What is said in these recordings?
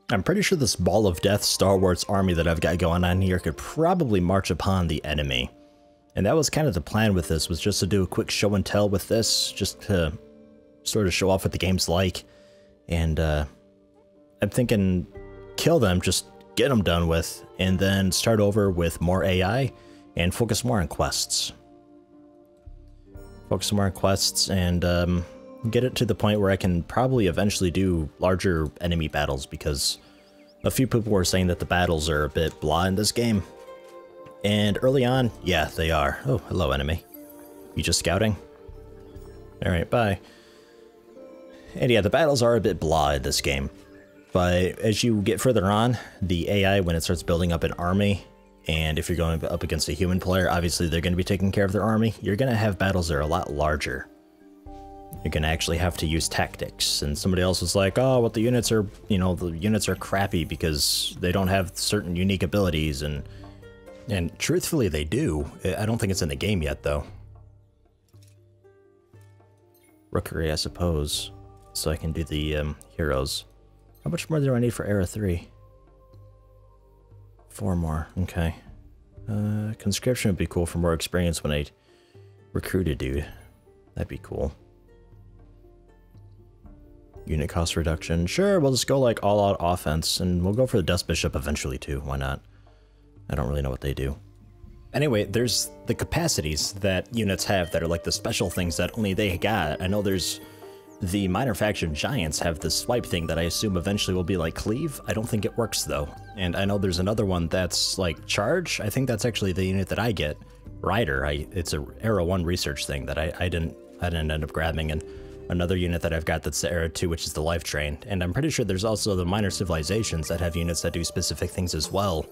I'm pretty sure this Ball of Death Star Wars army that I've got going on here could probably march upon the enemy. And that was kind of the plan with this, was just to do a quick show and tell with this, just to sort of show off what the game's like. And I'm thinking kill them, just get them done with, and then start over with more AI and focus more on quests. Focus more on quests and get it to the point where I can probably eventually do larger enemy battles, because a few people were saying that the battles are a bit blah in this game. And early on, yeah, they are. Oh, hello, enemy. You just scouting? Alright, bye. And yeah, the battles are a bit blah in this game. But as you get further on, the AI, when it starts building up an army, and if you're going up against a human player, obviously they're going to be taking care of their army, you're going to have battles that are a lot larger. You're going to actually have to use tactics. And somebody else was like, oh, well, the units are, you know, the units are crappy because they don't have certain unique abilities. And truthfully, they do. I don't think it's in the game yet, though. Rookery, I suppose. So I can do the heroes. How much more do I need for Era 3? 4 more. Okay. Conscription would be cool for more experience when I recruit a dude. That'd be cool. Unit cost reduction. Sure, we'll just go like all-out offense, and we'll go for the Dust Bishop eventually too. Why not? I don't really know what they do. Anyway, there's the capacities that units have that are like the special things that only they got. I know there's the minor faction giants have this swipe thing that I assume eventually will be like cleave. I don't think it works though. And I know there's another one that's like charge. I think that's actually the unit that I get. Rider. It's a Era 1 research thing that I didn't end up grabbing. And another unit that I've got that's the Era 2, which is the Life Train. And I'm pretty sure there's also the minor civilizations that have units that do specific things as well.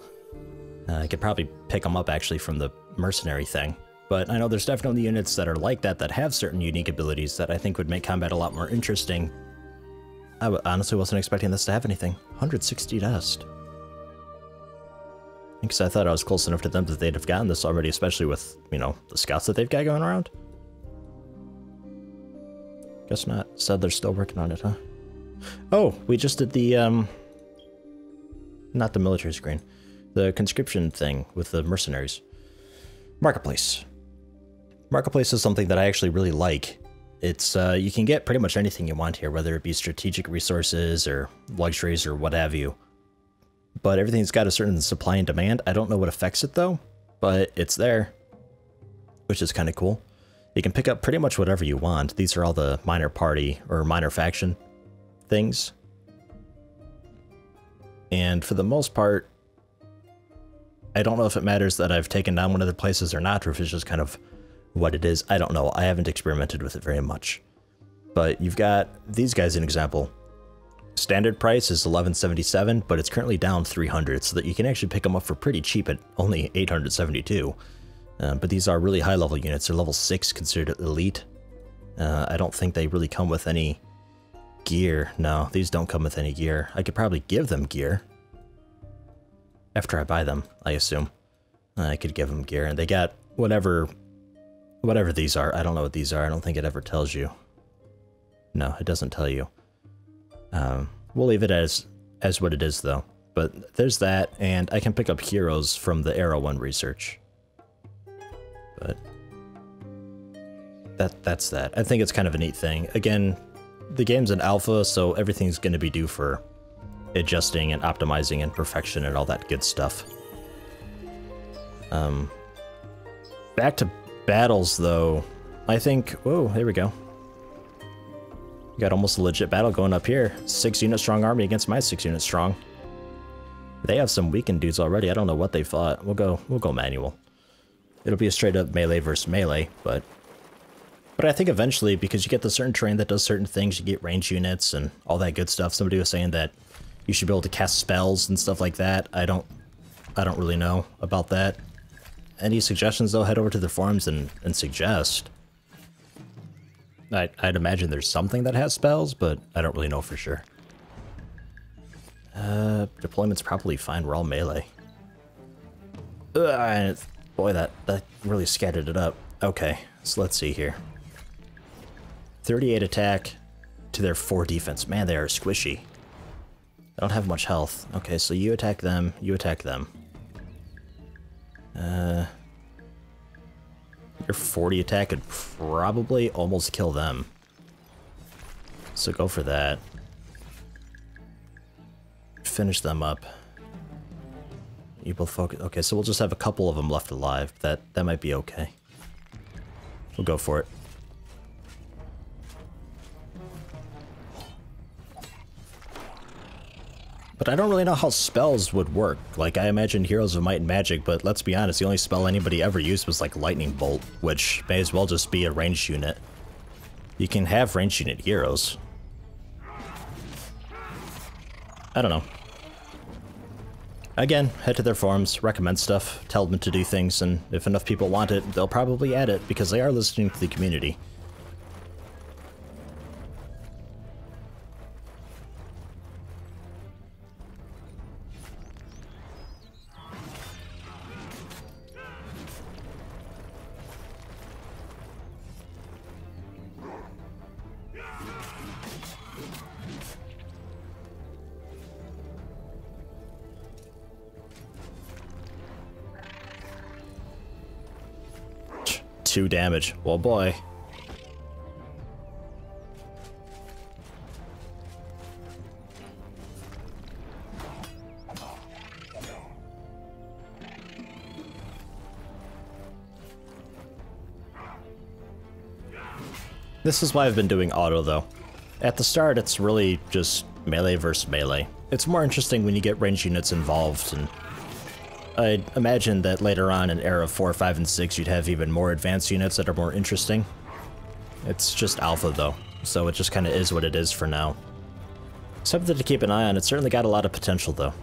I could probably pick them up actually from the mercenary thing. But I know there's definitely units that are like that that have certain unique abilities that I think would make combat a lot more interesting. I honestly wasn't expecting this to have anything. 160 dust. Because I thought I was close enough to them that they'd have gotten this already, especially with, you know, the scouts that they've got going around. Guess not. Said they're still working on it, huh? Oh, we just did the, not the military screen. The conscription thing with the mercenaries. Marketplace. Marketplace is something that I actually really like. It's, you can get pretty much anything you want here, whether it be strategic resources or luxuries or what have you. But everything's got a certain supply and demand. I don't know what affects it though, but it's there, which is kind of cool. You can pick up pretty much whatever you want. These are all the minor party or minor faction things. And for the most part, I don't know if it matters that I've taken down one of the places or not, or if it's just kind of what it is. I don't know. I haven't experimented with it very much. But you've got these guys, an example. Standard price is $11.77, but it's currently down 300, so that you can actually pick them up for pretty cheap at only 872. But these are really high-level units. They're level 6, considered elite. I don't think they really come with any gear. No, these don't come with any gear. I could probably give them gear. After I buy them, I assume. I could give them gear, and they got whatever these are. I don't know what these are. I don't think it ever tells you. No, it doesn't tell you. We'll leave it as what it is, though. But there's that, and I can pick up heroes from the Era 1 research. But that's that. I think it's kind of a neat thing. Again, the game's an alpha, so everything's going to be due for adjusting and optimizing and perfection and all that good stuff. Back to battles, though. I think... Whoa, there we go. You got almost a legit battle going up here. 6-unit strong army against my 6-unit strong. They have some weakened dudes already. I don't know what they fought. We'll go manual. It'll be a straight up melee versus melee, but I think eventually, because you get the certain terrain that does certain things, you get range units and all that good stuff. Somebody was saying that you should be able to cast spells and stuff like that. I don't really know about that. Any suggestions, though, head over to the forums and suggest. I'd imagine there's something that has spells, but I don't really know for sure. Deployment's probably fine. We're all melee. Boy, that really scattered it up. Okay, so let's see here. 38 attack to their 4 defense. Man, they are squishy. I don't have much health. Okay, so you attack them, you attack them. Your 40 attack could probably almost kill them. So go for that. Finish them up. You both focus. Okay, so we'll just have a couple of them left alive. That might be okay. We'll go for it. But I don't really know how spells would work. Like, I imagine Heroes of Might and Magic, but let's be honest, the only spell anybody ever used was like Lightning Bolt, which may as well just be a ranged unit. You can have ranged unit heroes. I don't know. Again, head to their forums, recommend stuff, tell them to do things, and if enough people want it, they'll probably add it, because they are listening to the community. Two damage. Well, boy. This is why I've been doing auto, though. At the start, it's really just melee versus melee. It's more interesting when you get ranged units involved, and I'd imagine that later on in Era 4, 5, and 6 you'd have even more advanced units that are more interesting. It's just alpha though, so it just kind of is what it is for now. Something to keep an eye on. It's certainly got a lot of potential though.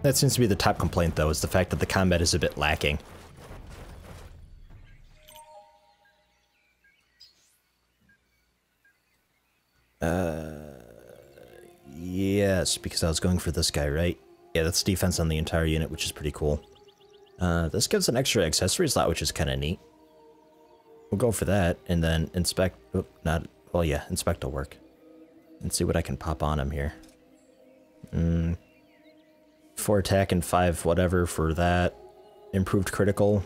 That seems to be the top complaint though, is the fact that the combat is a bit lacking. Yes, because I was going for this guy, right? Yeah, that's defense on the entire unit, which is pretty cool. This gives an extra accessory slot, which is kind of neat. We'll go for that, and then inspect... Oop, not... Well, yeah, inspect will work. And see what I can pop on him here. 4 attack and 5 whatever for that. Improved critical.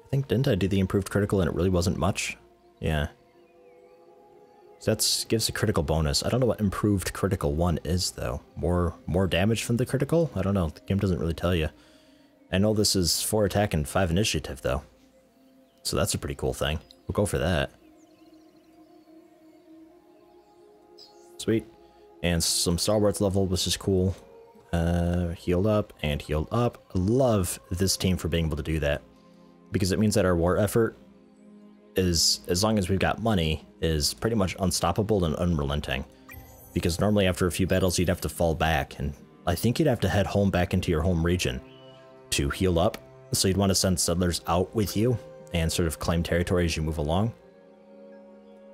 I think, didn't I do the improved critical and it really wasn't much? Yeah. So that gives a critical bonus. I don't know what improved critical 1 is, though. More damage from the critical? I don't know. The game doesn't really tell you. I know this is 4 attack and 5 initiative, though. So that's a pretty cool thing. We'll go for that. Sweet. And some Stalwarts level, which is cool. Healed up and healed up. I love this team for being able to do that. Because it means that our war effort is, as long as we've got money, is pretty much unstoppable and unrelenting. Because normally after a few battles you'd have to fall back, and I think you'd have to head home back into your home region to heal up. So you'd want to send settlers out with you and sort of claim territory as you move along.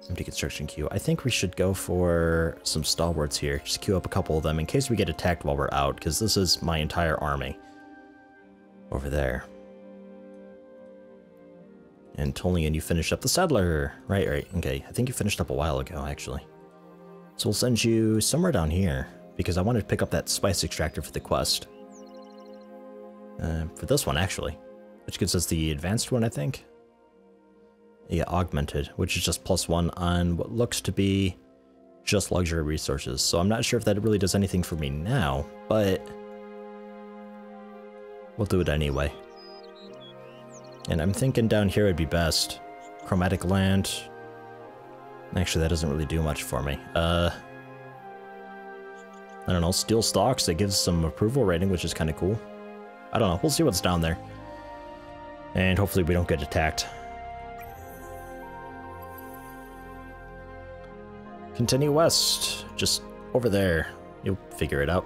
Empty construction queue. I think we should go for some stalwarts here. Just queue up a couple of them in case we get attacked while we're out, because this is my entire army over there. And Tolian, you finished up the settler. Right. Okay, I think you finished up a while ago, actually. So we'll send you somewhere down here, because I wanted to pick up that spice extractor for the quest. For this one, actually. Which gives us the advanced one, I think. Yeah, augmented, which is just +1 on what looks to be just luxury resources. So I'm not sure if that really does anything for me now, but we'll do it anyway. And I'm thinking down here would be best. Chromatic land. Actually, that doesn't really do much for me. I don't know, steel stalks, that gives some approval rating, which is kind of cool. I don't know, we'll see what's down there. And hopefully we don't get attacked. Continue west, just over there. You'll figure it out.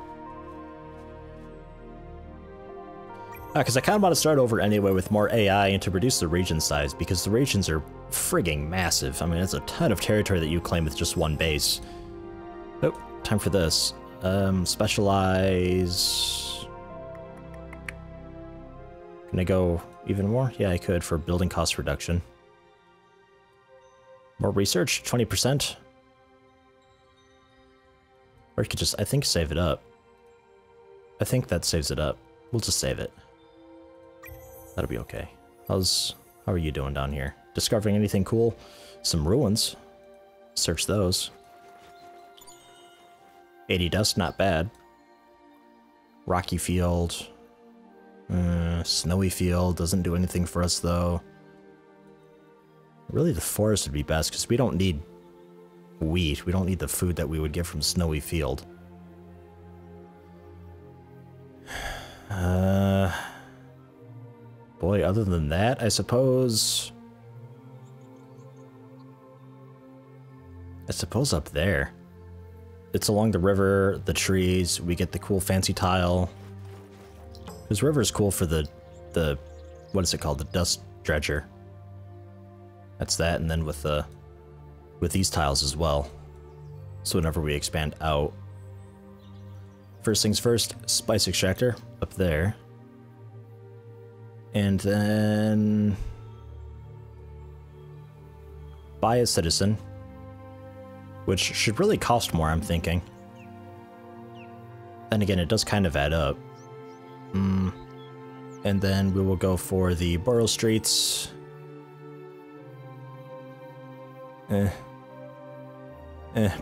Because I kind of want to start over anyway with more AI and to reduce the region size, because the regions are frigging massive. I mean, it's a ton of territory that you claim with just one base. Oh, time for this. Specialize. Can I go even more? Yeah, I could for building cost reduction. More research, 20%. Or you could just, I think, save it up. I think that saves it up. We'll just save it. That'll be okay. How are you doing down here? Discovering anything cool? Some ruins. Search those. 80 dust, not bad. Rocky field. Snowy field, doesn't do anything for us though. Really the forest would be best because we don't need wheat. We don't need the food that we would get from snowy field. Boy, other than that, I suppose up there. It's along the river, the trees, we get the cool fancy tile. This river is cool for the what is it called? The dust dredger. That's that, and then with these tiles as well. So whenever we expand out. First things first, spice extractor up there. And then buy a citizen, which should really cost more, I'm thinking. Then again, it does kind of add up. And then we will go for the borough streets.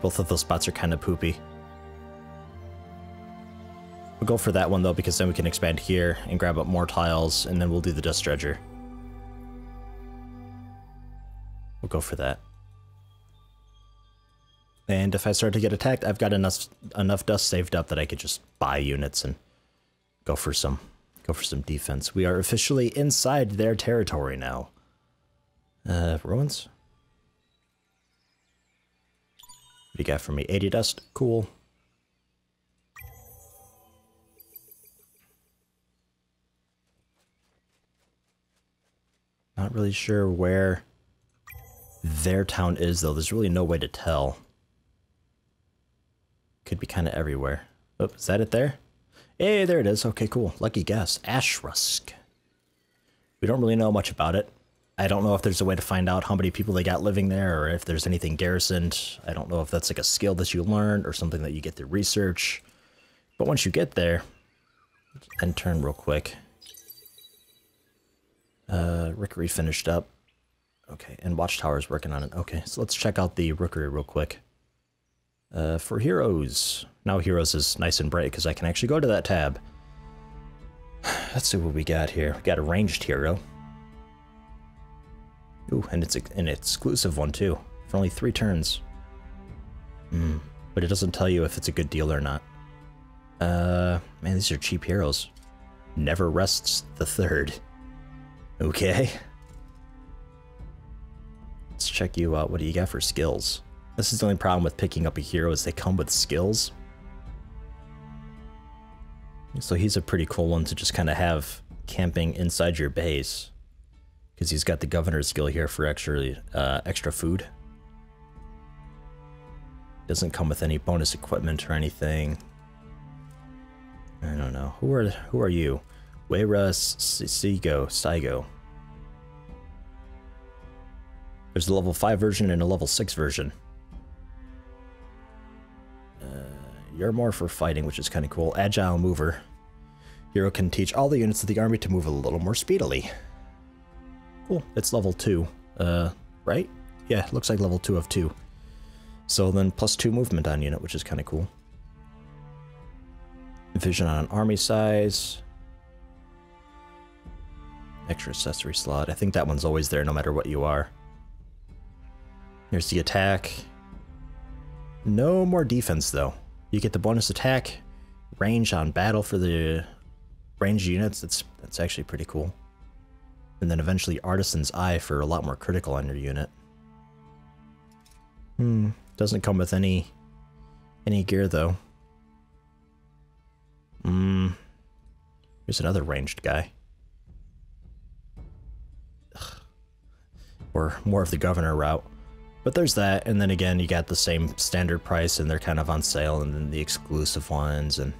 Both of those spots are kind of poopy. We'll go for that one though, because then we can expand here and grab up more tiles, and then we'll do the dust dredger. We'll go for that. And if I start to get attacked, I've got enough dust saved up that I could just buy units and go for some defense. We are officially inside their territory now. Ruins? What do you got for me? 80 dust? Cool. Not really sure where their town is, though. There's really no way to tell. Could be kind of everywhere. Oh, is that it there? Hey, there it is. Okay, cool. Lucky guess. Ashrusk. We don't really know much about it. I don't know if there's a way to find out how many people they got living there, or if there's anything garrisoned. I don't know if that's like a skill that you learn or something that you get through research. But once you get there, end turn real quick. Rookery finished up. Okay, and Watchtower's working on it. Okay, so let's check out the Rookery real quick. For heroes. Now heroes is nice and bright because I can actually go to that tab. Let's see what we got here. We got a ranged hero. Ooh, and it's an exclusive one too, for only 3 turns. But it doesn't tell you if it's a good deal or not. Man, these are cheap heroes. Never Rests the Third. Okay. Let's check you out. What do you got for skills? This is the only problem with picking up a hero is they come with skills. So he's a pretty cool one to just kind of have camping inside your base. Because he's got the governor's skill here for extra food. Doesn't come with any bonus equipment or anything. I don't know. Who are you? Weira Saigo. There's a level 5 version and a level 6 version. You're more for fighting, which is kind of cool. Agile mover. Hero can teach all the units of the army to move a little more speedily. Cool. It's level 2. Right? Yeah, looks like level 2 of 2. So then +2 movement on unit, which is kind of cool. Vision on army size. Extra accessory slot. I think that one's always there no matter what you are. Here's the attack. No more defense though. You get the bonus attack, range on battle for the ranged units. That's actually pretty cool. And then eventually Artisan's Eye for a lot more critical on your unit. Doesn't come with any gear though. Here's another ranged guy. Ugh. Or more of the governor route. But there's that, and then again, you got the same standard price, and they're kind of on sale, and then the exclusive ones, and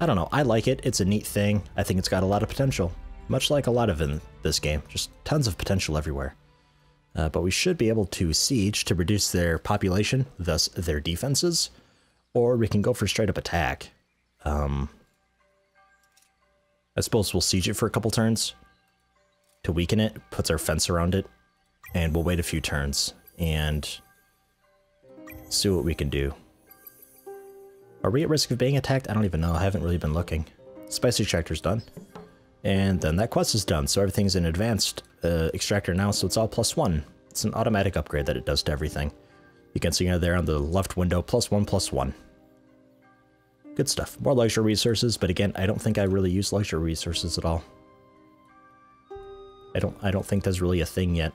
I don't know. I like it. It's a neat thing. I think it's got a lot of potential, much like a lot of in this game. Just tons of potential everywhere. But we should be able to siege to reduce their population, thus their defenses, or we can go for straight up attack. I suppose we'll siege it for a couple turns to weaken it, puts our fence around it, and we'll wait a few turns and see what we can do. Are we at risk of being attacked? I don't even know. I haven't really been looking. Spicy extractor's done. And then that quest is done, so everything's in advanced extractor now, so it's all +1. It's an automatic upgrade that it does to everything. You can see there on the left window, +1/+1. Good stuff. More luxury resources, but again, I don't think I really use luxury resources at all. I don't think that's really a thing yet.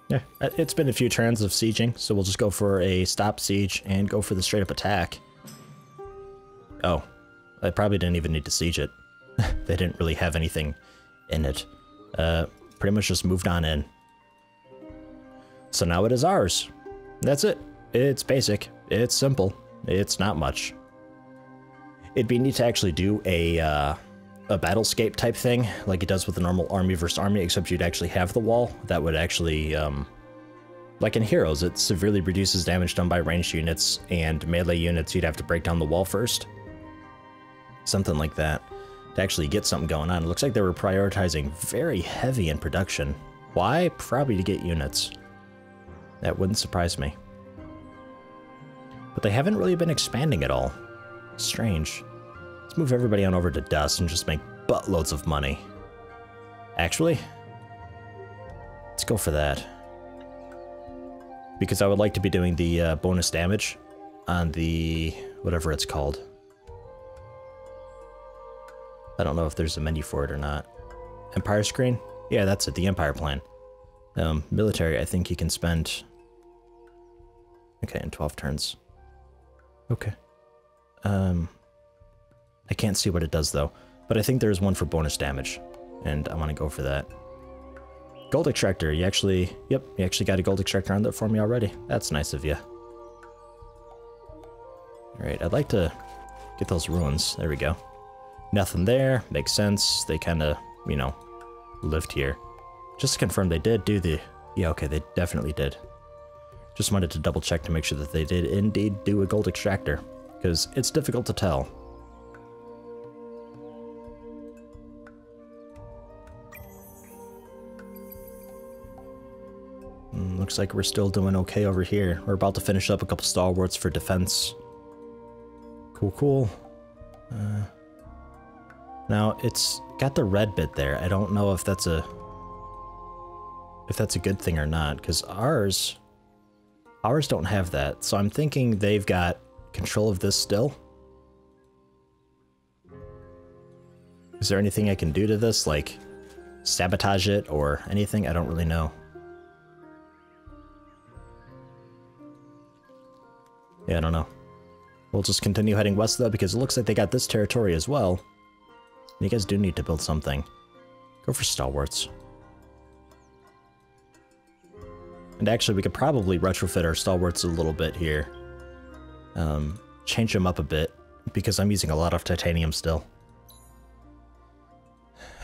Yeah, it's been a few turns of sieging, so we'll just go for a stop siege and go for the straight up attack. Oh, I probably didn't even need to siege it. They didn't really have anything in it. Pretty much just moved on in. So now it is ours. That's it. It's basic. It's simple. It's not much. It'd be neat to actually do a battlescape type thing, like it does with the normal army versus army, except you'd actually have the wall. That would actually, like in Heroes, it severely reduces damage done by ranged units, and melee units, you'd have to break down the wall first. Something like that, to actually get something going on. It looks like they were prioritizing very heavy in production. Why? Probably to get units. That wouldn't surprise me. But they haven't really been expanding at all. Strange. Let's move everybody on over to Dust and just make buttloads of money. Actually, let's go for that. Because I would like to be doing the bonus damage on the whatever it's called. I don't know if there's a menu for it or not. Empire screen? Yeah, that's it, the Empire plan. Military, I think you can spend... Okay, in 12 turns. Okay. I can't see what it does though, but I think there's one for bonus damage, and I want to go for that. Gold extractor, you actually got a gold extractor on that for me already. That's nice of you. Alright, I'd like to get those ruins. There we go. Nothing there, makes sense. They kind of, you know, lived here. Just to confirm they did do the... Yeah, okay, they definitely did. Just wanted to double check to make sure that they did indeed do a gold extractor, because it's difficult to tell. Looks like we're still doing okay over here. We're about to finish up a couple stalwarts for defense. Cool, cool. Now, it's got the red bit there. I don't know if that's a good thing or not, because ours don't have that. So I'm thinking they've got control of this still. Is there anything I can do to this, like sabotage it or anything? I don't really know. Yeah, I don't know. We'll just continue heading west though, because it looks like they got this territory as well. You guys do need to build something. Go for stalwarts. And actually, we could probably retrofit our stalwarts a little bit here. Change them up a bit, because I'm using a lot of titanium still.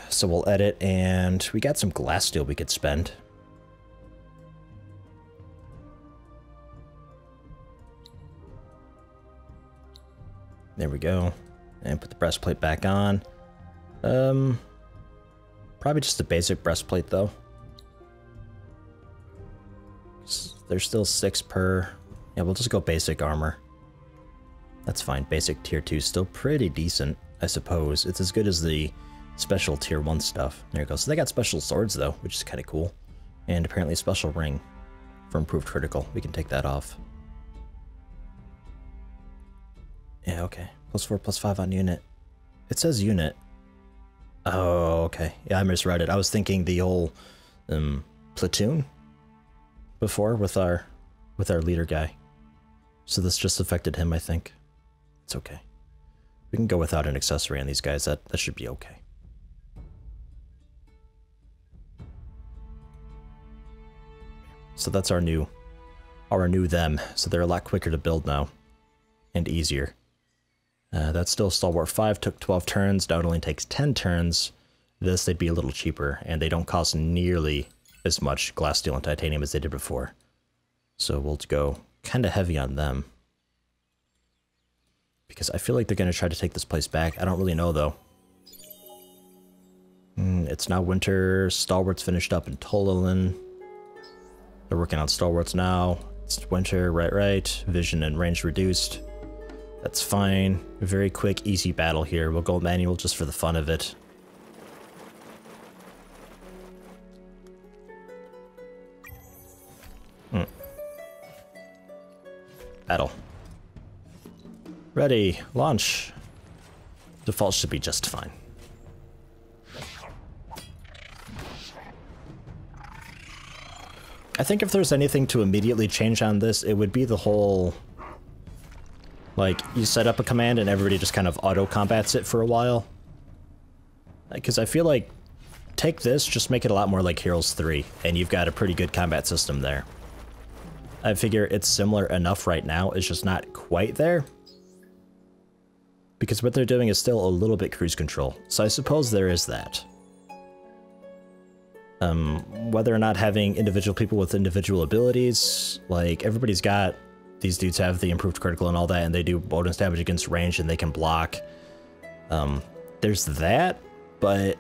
So we'll edit, and we got some glass steel we could spend. There we go. And put the breastplate back on. Probably just a basic breastplate though. There's still 6 per... Yeah, we'll just go basic armor. That's fine. Basic tier 2 is still pretty decent, I suppose. It's as good as the special tier 1 stuff. There you go. So they got special swords though, which is kind of cool. And apparently a special ring for improved critical. We can take that off. Yeah, okay. +4, +5 on unit. It says unit. Oh, okay. Yeah, I misread it. I was thinking the old platoon before with our leader guy. So this just affected him, I think. It's okay. We can go without an accessory on these guys. That should be okay. So that's our new them. So they're a lot quicker to build now and easier. That's still Stalwart 5, took 12 turns, now it only takes 10 turns, this, they'd be a little cheaper, and they don't cost nearly as much glass, steel, and titanium as they did before. So we'll go kind of heavy on them. Because I feel like they're going to try to take this place back. I don't really know, though. It's now winter. Stalwart's finished up in Tololin. They're working on Stalwarts now. It's winter, right. Vision and range reduced. That's fine. Very quick, easy battle here. We'll go manual just for the fun of it. Battle. Ready. Launch. Default should be just fine. I think if there's anything to immediately change on this, it would be the whole... Like, you set up a command and everybody just kind of auto-combats it for a while. Because I feel like, take this, just make it a lot more like Heroes 3, and you've got a pretty good combat system there. I figure it's similar enough right now, it's just not quite there. Because what they're doing is still a little bit cruise control, so I suppose there is that. Whether or not having individual people with individual abilities, like everybody's got, these dudes have the improved critical and all that, and they do bonus damage against range and they can block. There's that, but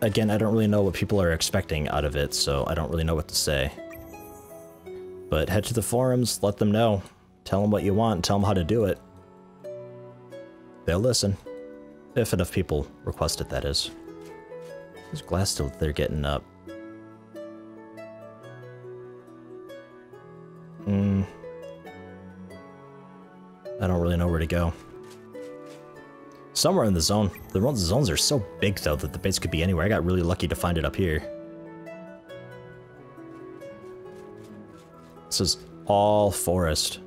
again, I don't really know what people are expecting out of it, so I don't really know what to say. But head to the forums, let them know. Tell them what you want, tell them how to do it. They'll listen. If enough people request it, that is. There's glass still they're getting up. I don't really know where to go. Somewhere in the zone. The zones are so big, though, that the base could be anywhere. I got really lucky to find it up here. This is all forest.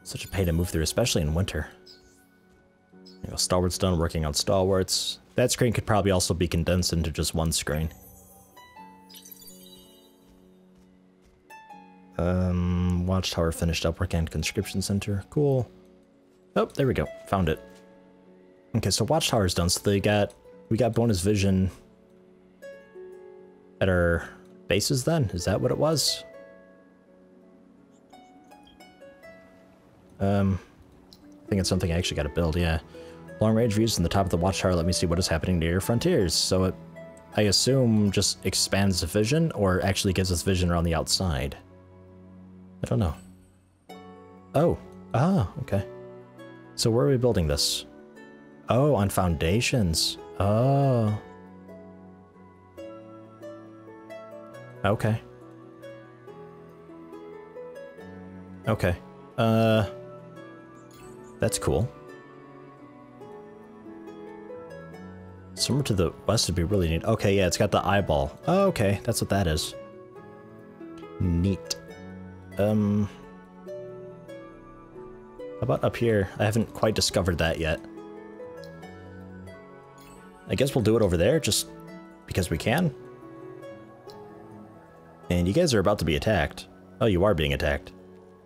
Such a pain to move through, especially in winter. You know, Stalwart's done working on Stalwarts. That screen could probably also be condensed into just one screen. Watchtower finished up working on Conscription Center. Cool. Oh, there we go. Found it. Okay, so Watchtower's done. So we got bonus vision at our bases then? Is that what it was? I think it's something I actually got to build, yeah. Long range views from the top of the Watchtower let me see what is happening near your frontiers. So it, I assume, just expands the vision, or actually gives us vision around the outside. I don't know. Oh. Ah, okay. So where are we building this? Oh, on foundations. Oh. Okay. Okay. That's cool. Somewhere to the west would be really neat. Okay, yeah, it's got the eyeball. Oh, okay, that's what that is. Neat. How about up here? I haven't quite discovered that yet. I guess we'll do it over there, just because we can. And you guys are about to be attacked. Oh, you are being attacked.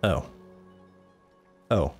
Oh. Oh.